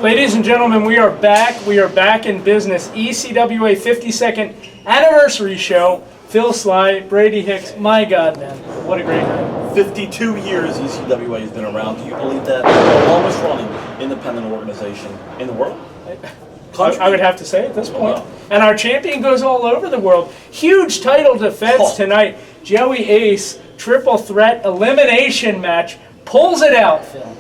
Ladies and gentlemen, we are back. We are back in business. ECWA 52nd anniversary show. Phil Sly, Brady Hicks. My God, man, what a great night. 52 years ECWA has been around. Do you believe that? The longest running independent organization in the world? I would have to say at this point. And our champion goes all over the world. Huge title defense tonight. Joey Ace, triple threat elimination match. Pulls it out, Phil.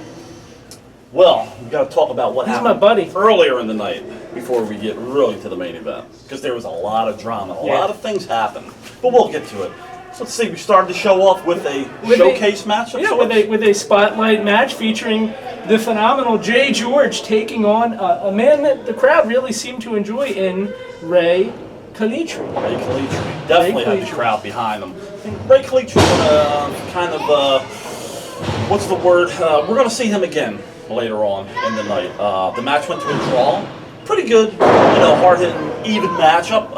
Well, we've got to talk about what happened my buddy. earlier in the night before we get really to the main event. Because there was a lot of drama. A lot of things happened. But we'll get to it. So let's see, we started the show off with a showcase match. Yeah, with a spotlight match featuring the phenomenal Jay George taking on a man that the crowd really seemed to enjoy in Ray Calitri. Ray Calitri. Definitely had the crowd behind him. And Ray Calitri kind of, what's the word? We're going to see him again later on in the night. The match went to a draw. Pretty good, hard-hitting, even matchup.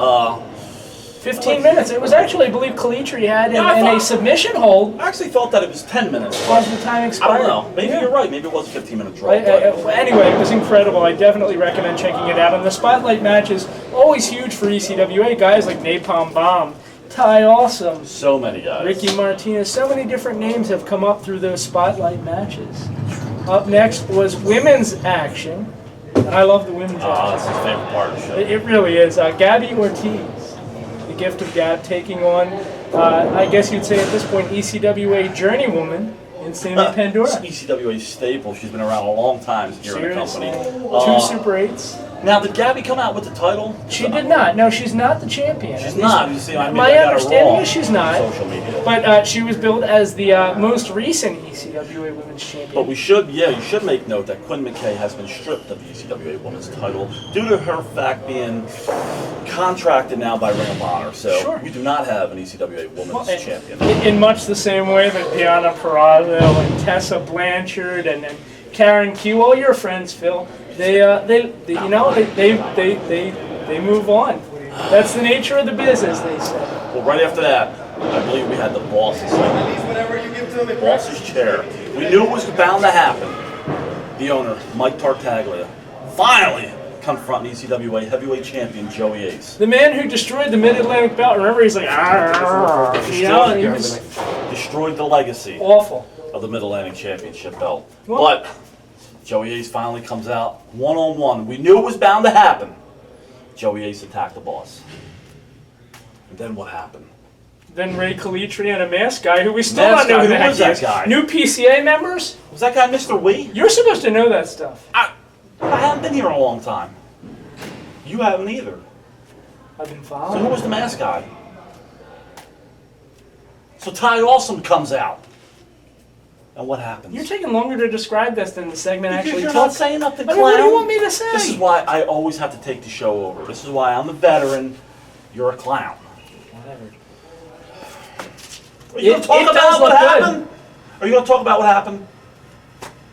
15 minutes. It was actually, I believe, Calitri had in a submission hold. I actually thought that it was 10 minutes. Was the time expired? I don't know. Maybe you're right. Maybe it was a 15-minute draw. Anyway, it was incredible. I definitely recommend checking it out. And the spotlight match is always huge for ECWA. Guys like Napalm Bomb, Ty Awesome. So many guys. Ricky Martinez. So many different names have come up through those spotlight matches. Up next was women's action. And I love the women's action. That's his favorite part of the show. It really is. Gabby Ortiz. Gift of Gab taking on, I guess you'd say at this point, ECWA journeywoman in Sammy Pandora. ECWA staple. She's been around a long time here in the company. 2 Super 8s. Now, did Gabby come out with the title? She did not. No, she's not the champion. She's not. You see, my understanding is she's not. Social media. But she was billed as the most recent ECWA Women's Champion. But you should make note that Quinn McKay has been stripped of the ECWA Women's title due to her fact being contracted now by Ring of Honor. So we do not have an ECWA Women's Champion. In much the same way that Deanna Purrazzo and Tessa Blanchard and Karen Q, all your friends, Phil, they move on. That's the nature of the business, they say. Well, right after that, I believe we had the boss's boss's chair. We knew it was bound to happen. The owner, Mike Tartaglia, finally confronting ECWA heavyweight champion Joey Ace. The man who destroyed the Mid-Atlantic belt. Remember, he's like, destroyed the legacy. Awful. Of the Mid-Atlantic Championship belt. But Joey Ace finally comes out one-on-one. We knew it was bound to happen. Joey Ace attacked the boss. And then what happened? Then Ray Calitri and a mask guy who we still don't know who the heck he is. New PCA members? Was that guy Mr. Wee? You're supposed to know that stuff. I haven't been here in a long time. You haven't either. I've been following. So who was the mask guy? So Ty Awesome comes out. And what happens? You're taking longer to describe this than the segment actually took. took. You're not saying nothing, clown. What do you want me to say? This is why I always have to take the show over. This is why I'm the veteran. You're a clown. Whatever. Are you going to talk about what happened? Are you going to talk about what happened?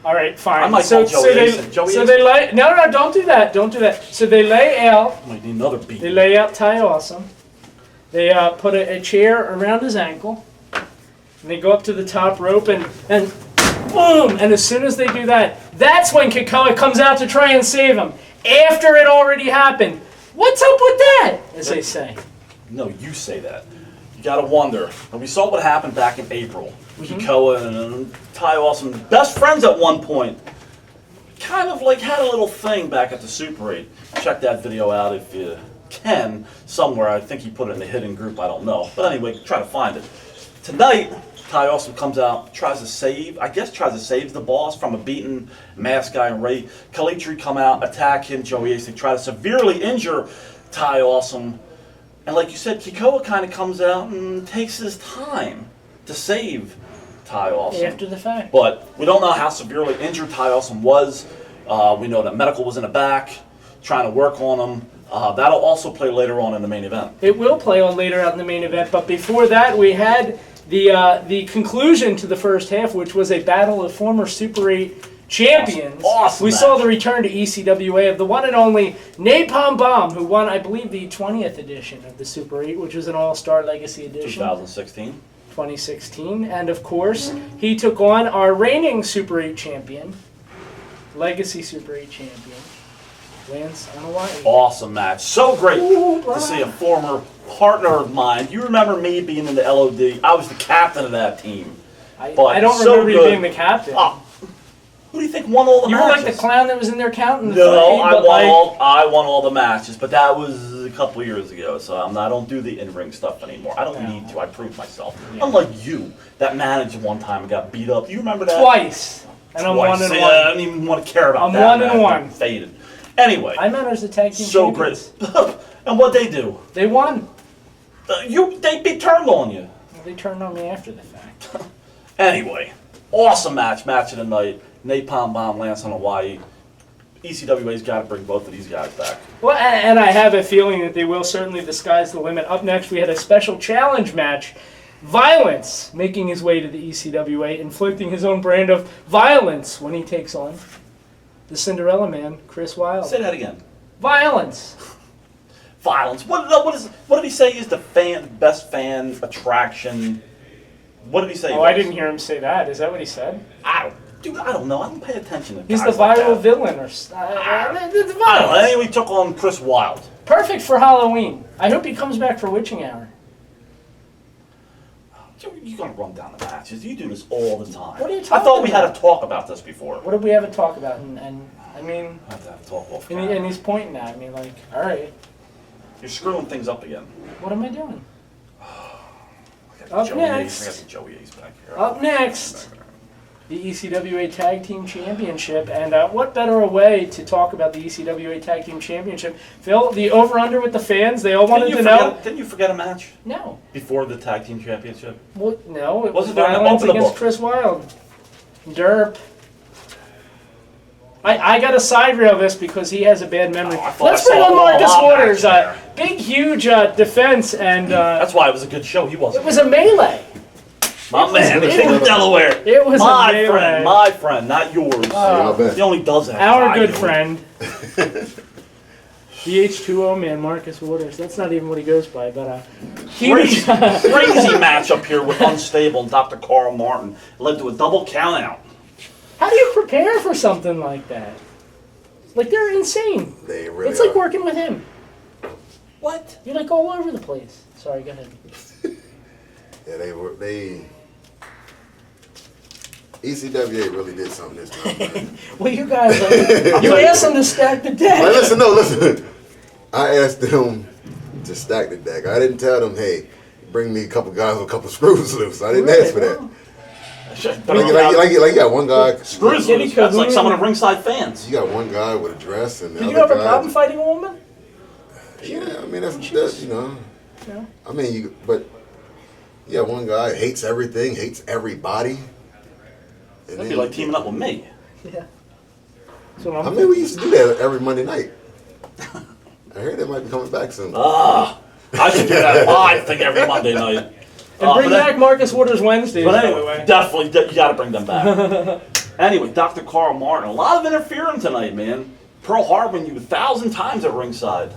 All right, fine. I might call Joey Ace. No, don't do that. Don't do that. So they lay out. I might need another beat. They lay out Ty Awesome. They put a chair around his ankle. And they go up to the top rope and boom! And as soon as they do that, that's when Kikoa comes out to try and save him. After it already happened. What's up with that? As they say. No, you say that. You gotta wonder. And we saw what happened back in April. Kikoa and Ty Awesome, best friends at one point. Kind of like had a little thing back at the Super 8. Check that video out if you can. Somewhere. I think he put it in the hidden group. I don't know. But anyway, try to find it. Tonight, Ty Awesome comes out, tries to save the boss from a beaten mask guy, and Ray Calitri come out, attack him, Joey Ace. They try to severely injure Ty Awesome. And like you said, Kikoa kind of comes out and takes his time to save Ty Awesome. After the fact. But we don't know how severely injured Ty Awesome was. We know that medical was in the back, trying to work on him. That'll also play later on in the main event. It will play on later out in the main event, but before that we had the conclusion to the first half, which was a battle of former Super 8 champions. Awesome we saw the return to ECWA of the one and only Napalm Bomb, who won, I believe, the 20th edition of the Super 8, which was an All-Star Legacy edition. 2016. And of course, he took on our reigning Super 8 champion, Legacy Super 8 champion, Lance Anniv. Awesome match. So great Ooh, to see a former partner of mine. You remember me being in the LOD? I was the captain of that team. I don't remember you being the captain. Who do you think won all the You matches? were like the clown that was in there counting the No, fight, I won all the matches, but that was a couple of years ago, so I don't do the in-ring stuff anymore. I don't need to. I proved myself. Yeah. Unlike you, that managed one time and got beat up. Do you remember that? Twice. And I'm 1-1. So, yeah, I don't even want to care about that. I'm 1-1. I'm faded. Anyway. I managed the tag team So champions. great. And what'd they do? They won. They turned on you. They turned on me after the fact. Anyway, awesome match of the night. Napalm Bomb, Lance on Hawaii. ECWA's got to bring both of these guys back. Well, and I have a feeling that they will. Certainly the sky's the limit. Up next, we had a special challenge match. Violence making his way to the ECWA, inflicting his own brand of violence when he takes on the Cinderella Man, Chris Wilde. Say that again. Violence. Violence. What did he say is the best fan attraction? What did he say? Oh, I didn't hear him say that. Is that what he said? I don't know. I don't pay attention to He's guys the like viral that. villain, or I don't know. Anyway, he took on Chris Wilde. Perfect for Halloween. I hope he comes back for Witching Hour. You're going to run down the matches. You do this all the time. What are you I talking thought we had about? a talk about this before. What did we have a talk about? And I mean, I have to have a talk off and, camera. and he's pointing at me like, all right, You're screwing things up again. what am I doing? I got Up Joey next. Ace. I got the Joey Ace back here. Up next, the ECWA Tag Team Championship. And what better a way to talk about the ECWA Tag Team Championship? Phil, the over-under with the fans, they all wanted to know. Didn't you forget a match No. before the tag team championship? Well, no, it was Wasn't there an Violence open against book? Chris Wilde. Derp. I got to side rail this because he has a bad memory. Oh, I thought Let's I bring saw on a Marcus lot of Waters. action there. Big, huge defense, and That's why it was a good show. He wasn't. it was a melee. My man, the king of Delaware. It was my a melee. friend, my friend, not yours. He only does that. 'cause Our I good do it. friend. The H2O man, Marcus Waters. That's not even what he goes by, but Crazy, crazy match up here with Unstable and Dr. Carl Martin. Led to a double count out. How do you prepare for something like that? Like, they're insane. They really It's like are. working with him. What? You're like all over the place. Sorry, go ahead. Yeah, they ECWA really did something this time. Man. Well, you guys, you asked them to stack the deck. Like, listen. I asked them to stack the deck. I didn't tell them, hey, bring me a couple guys with a couple screws loose. I didn't ask for that. Like you got one guy. Screws Kitty loose. That's like Cahoon. some of the ringside fans. You got one guy with a dress, and the Did other you have a guy- problem fighting a woman? Yeah, I mean that's you know. No. I mean, but yeah, one guy hates everything, hates everybody. And That'd be like teaming up with me. Yeah. So I mean, we used to do that every Monday night. I heard that might be coming back soon. I should do that live thing every Monday night. And bring but back Marcus Waters Wednesdays, But by the anyway, way. definitely, you got to bring them back. Anyway, Dr. Carl Martin, a lot of interfering tonight, man. Pearl Harboring you 1,000 times at ringside.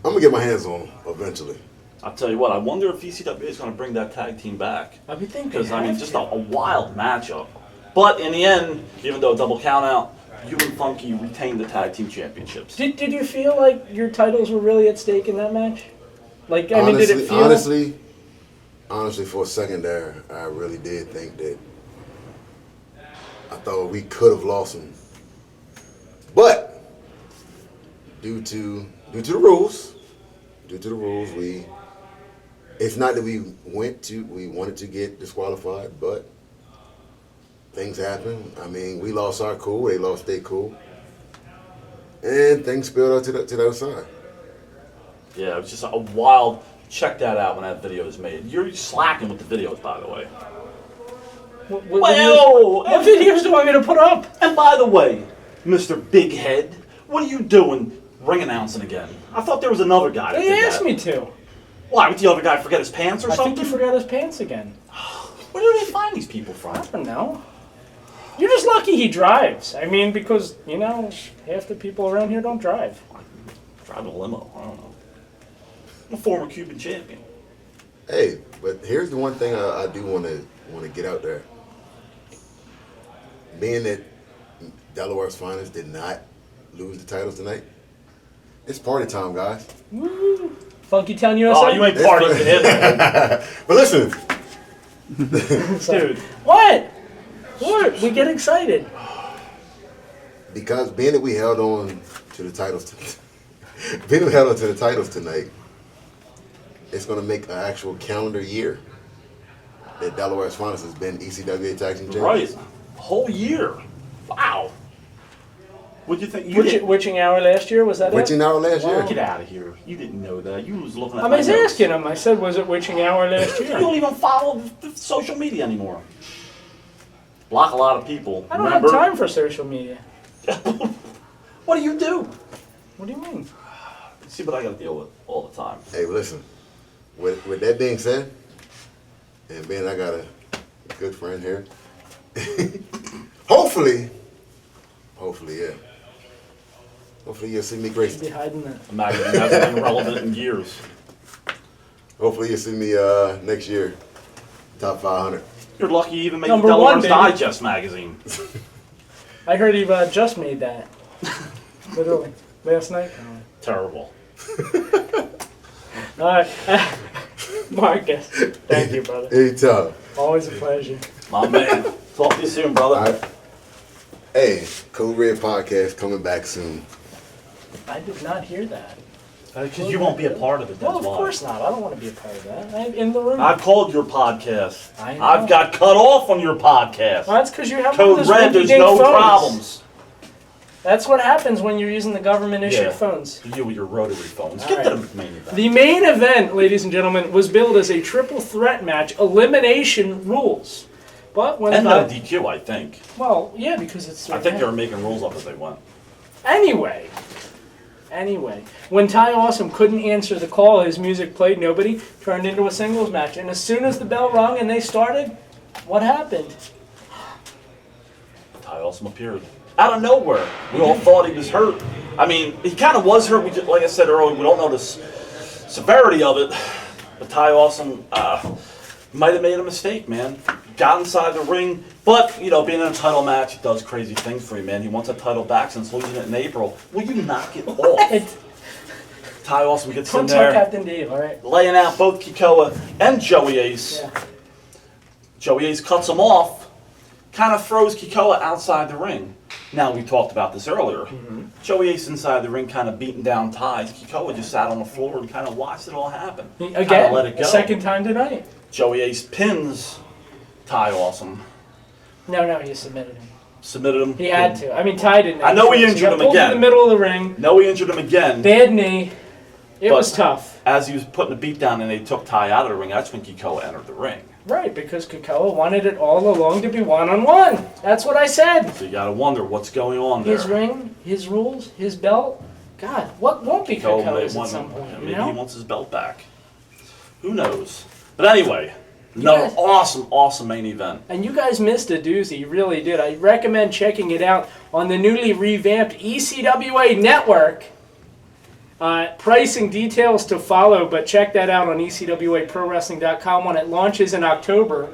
I'm gonna get my hands on him eventually. I'll tell you what, I wonder if ECW is going to bring that tag team back. I would think Because, I mean, just a wild matchup. But in the end, even though a double count out, you and Funky retained the tag team championships. Did you feel like your titles were really at stake in that match? Like, I mean, did it feel... Honestly, for a second there, I really did think that I thought we could have lost him. But due to the rules, we it's not that we wanted to get disqualified, but things happen. I mean, we lost our cool, they lost their cool. And things spilled out to the other side. Yeah, it was just a wild... Check that out when that video is made. You're slacking with the videos, by the way. What videos do you want me to put up? And by the way, Mr. Big Head, what are you doing ring announcing again? I thought there was another guy that They did asked that. me to. Why, would the other guy forget his pants or I something? think he forgot his pants again. Where do they find these people from? I don't know. You're just lucky he drives. I mean, because, you know, half the people around here don't drive. Driving a limo, I don't know. I'm a former Cuban champion. Hey, but here's the one thing I do want to get out there. Being that Delaware's finest did not lose the titles tonight. It's party time, guys. Woo! Funky Town USA. Oh, you ain't partying with him. But listen, Dude. What? What? We get excited. because being that we held on to the titles, tonight, it's going to make an actual calendar year that Delaware's finest has been ECWA Tag Team Champions. Right. A whole year. Wow. What'd you think? Witching Hour last year, was that Witching it? Hour last year. Get out of here. You didn't know that. You was looking at I my was notes. asking him. I said, was it Witching Hour last You year? don't even follow the social media anymore. Block a lot of people. I don't Remember? have time for social media. What do you do? What do you mean? See what I got to deal with all the time. Hey, listen. With that being said, and being I got a good friend here, hopefully, yeah. Hopefully you'll see me Be gracing. hiding that. The magazine hasn't been relevant in years. Hopefully you'll see me next year, top 500. You're lucky you even made Number Delaware's one, baby. Digest magazine. I heard he just made that. Literally. Last night. Terrible. All right. Marcus. Thank you, brother. Anytime. Always a pleasure. My man. Talk to you soon, brother. All right. Hey, Code Red Podcast coming back soon. I did not hear that. Because you won't be a part of it, that's Well, of why. course not. I don't want to be a part of that. I'm in the room. I've called your podcast. I know. I've got cut off on your podcast. Well, that's because you have one of Code those Red, there's rinky-dink no phones. problems. That's what happens when you're using the government-issued Yeah. phones. You with your rotary phones. All Get to right. the main event. The main event, ladies and gentlemen, was billed as a triple threat match, elimination rules. But when And no DQ, I think. well, yeah, because it's I think they were making rules up as they went. Anyway, when Ty Awesome couldn't answer the call, his music played, nobody, turned into a singles match. And as soon as the bell rung and they started, what happened? Ty Awesome appeared. Out of nowhere. We all thought he was hurt. I mean, he kind of was hurt. We just, like I said earlier, we don't know the severity of it. But Ty Awesome might have made a mistake, man. Got inside the ring. But, you know, being in a title match, it does crazy things for you, man. He wants a title back since losing it in April. Will you knock it off? Ty Awesome gets in Don't tell there, Captain Dave, all right? laying out both Kikoa and Joey Ace. Yeah. Joey Ace cuts him off, kind of throws Kikoa outside the ring. Now, we talked about this earlier. Joey Ace inside the ring kind of beating down Ty. Kikoa just sat on the floor and kind of watched it all happen. Kinda Again, let it go. second time tonight. Joey Ace pins Ty Awesome. No, he submitted him. Submitted him. He had to. I mean, Ty didn't. I know he got injured him pulled again. in the middle of the ring. No, he injured him again. Bad knee. It But- was tough. As he was putting the beat down and they took Ty out of the ring, that's when Kikoa entered the ring. Right, because Kikoa wanted it all along to be one-on-one. That's what I said. So you gotta wonder what's going on there. His ring, his rules, his belt. God, what won't be Kikoa may Kikoa's at want- some point, you maybe he know? wants his belt back. Who knows? But anyway, another Yes. awesome main event. And you guys missed a doozy, you really did. I recommend checking it out on the newly revamped ECWA network. Pricing details to follow, but check that out on ECWAProWrestling.com when it launches in October.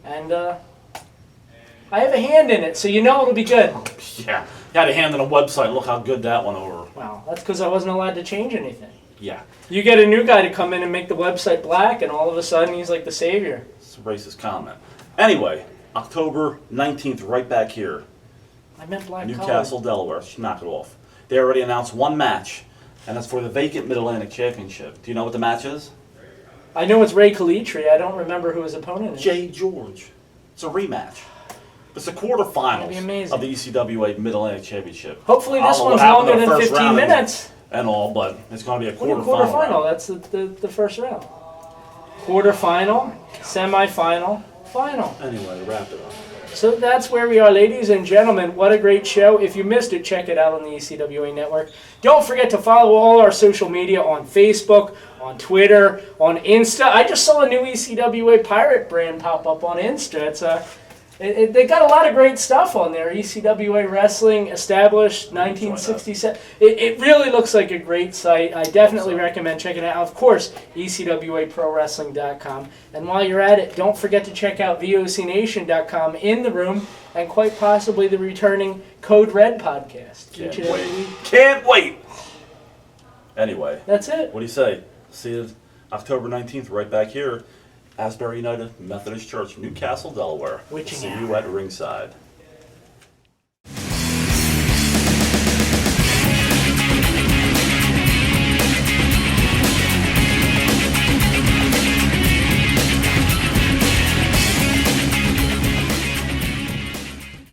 And I have a hand in it, so you know it'll be good. Yeah, had a hand on a website. Look how good that went over. Wow, that's because I wasn't allowed to change anything. Yeah, You get a new guy to come in and make the website black, and all of a sudden he's like the savior. it's a racist comment. Anyway, October 19th, right back here, I meant black Newcastle, Delaware. Just knock it off. They already announced one match, and that's for the vacant Mid-Atlantic Championship. Do you know what the match is? I know it's Ray Calitri. I don't remember who his opponent is. Jay George. It's a rematch. It's the That'd be quarterfinals amazing. of the ECWA Mid-Atlantic Championship. Hopefully I this don't know one's what happened longer in the than first 15 round minutes. and all, but it's going to be a What do you quarterfinal. quarterfinal? That's the first round. Quarterfinal, semifinal, final. Anyway, wrap it up. So that's where we are, ladies and gentlemen. What a great show. If you missed it, check it out on the ECWA Network. Don't forget to follow all our social media on Facebook, on Twitter, on Insta. I just saw a new ECWA Pirate brand pop up on Insta. They got a lot of great stuff on there. ECWA Wrestling, established 1967. It really looks like a great site. I definitely recommend checking it out. Of course, ECWAProWrestling.com. And while you're at it, don't forget to check out VOCNation.com, In the Room, and quite possibly the returning Code Red podcast. Can't each and every wait. week. Can't wait. Anyway, That's it. what do you say? See you October 19th right back here. Asbury United Methodist Church, Newcastle, Delaware. Witching See hour. you at ringside.